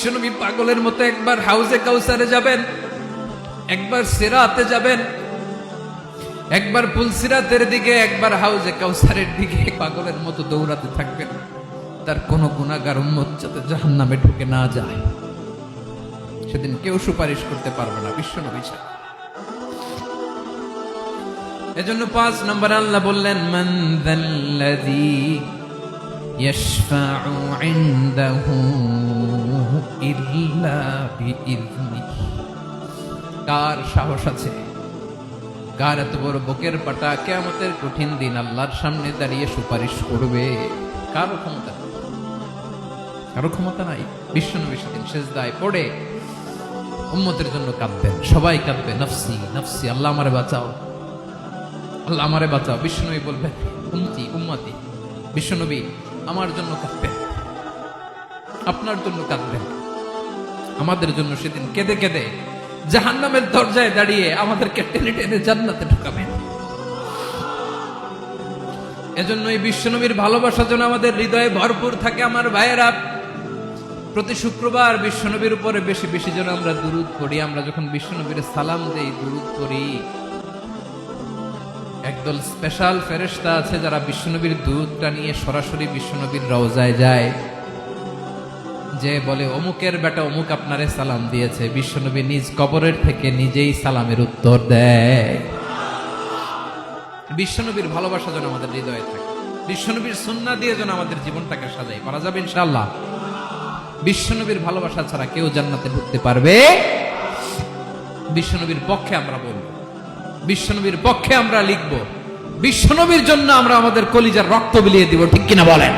বিশ্বনবী পাগলের মতো একবার হাউজে কাউসারে যাবেন, একবার সিরাতে যাবেন, একবার পুলসিরাতের দিকে, একবার হাউজে কাউসারের দিকে পাগলের মতো দৌড়াতে থাকবেন। তার কোন গুনাহগার উম্মত যাতে জাহান্নামে ঢুকে না যায়, সেদিন কেউ সুপারিশ করতে পারবে না বিশ্বনবী ছাড়া। এজন্য 5 নম্বর আল্লাহ বললেন, মান যাল্লাযী ইয়াশফাউ ইনদাহু ইল্লা বিইযনিহি। কার সাহস আছে, কার এত বড় বুকের পাটা কিয়ামতের কঠিন দিন আল্লাহর সামনে দাঁড়িয়ে সুপারিশ করবে? কারো ক্ষমতা, কারো ক্ষমতা নাই। বিশ্বনবী সেদিন সিজদায় পড়ে উম্মতের জন্য কাঁদবেন, সবাই কাঁদবে, নফসি নফসি, আল্লাহ আমারে বাঁচাও, আল্লাহ আমারে বাঁচাও। বিশ্বনবী বলবেন, উম্মতি উম্মতি। বিশ্বনবী আমার জন্য কাঁদবেন, আপনার জন্য কাঁদবেন, আমাদের জন্য সেদিন কেঁদে কেঁদে জাহান্নামের দরজায় দাঁড়িয়ে আমাদেরকে টেনে টেনে জান্নাতে ঢুকাবেন। এজন্য এই বিশ্বনবীর ভালোবাসা যেন আমাদের হৃদয়ে ভরপুর থাকে। আমার ভাইয়েরা, প্রতি শুক্রবার বিশ্বনবীর উপরে বেশি বেশি যেন আমরা দুরূদ পড়ি। আমরা যখন বিশ্বনবীর সালাম দেই, দুরূদ পড়ি, একদল স্পেশাল ফেরেশতা আছে যারা বিশ্বনবীর দুরূদটা নিয়ে সরাসরি বিশ্বনবীর রওজায় যায়, যে বলে অমুকের বেটা অমুক আপনারে সালাম দিয়েছে। বিশ্বনবী নিজ কবরের থেকে নিজেই সালামের উত্তর দেয়। বিশ্বনবীর ভালোবাসা যেন আমাদের হৃদয়ে থাকে, বিশ্বনবীর সুন্নাহ দিয়ে যেন আমাদের জীবনটাকে সাজাই। পারা যাবে ইনশাআল্লাহ। বিশ্বনবীর ভালোবাসা ছাড়া কেউ জান্নাতে ঢুকতে পারবে? বিশ্বনবীর পক্ষে আমরা বলবো, বিশ্বনবীর পক্ষে আমরা লিখবো, বিশ্বনবীর জন্য আমরা আমাদের কলিজার রক্ত বিলিয়ে দিব, ঠিক কিনা বলেন?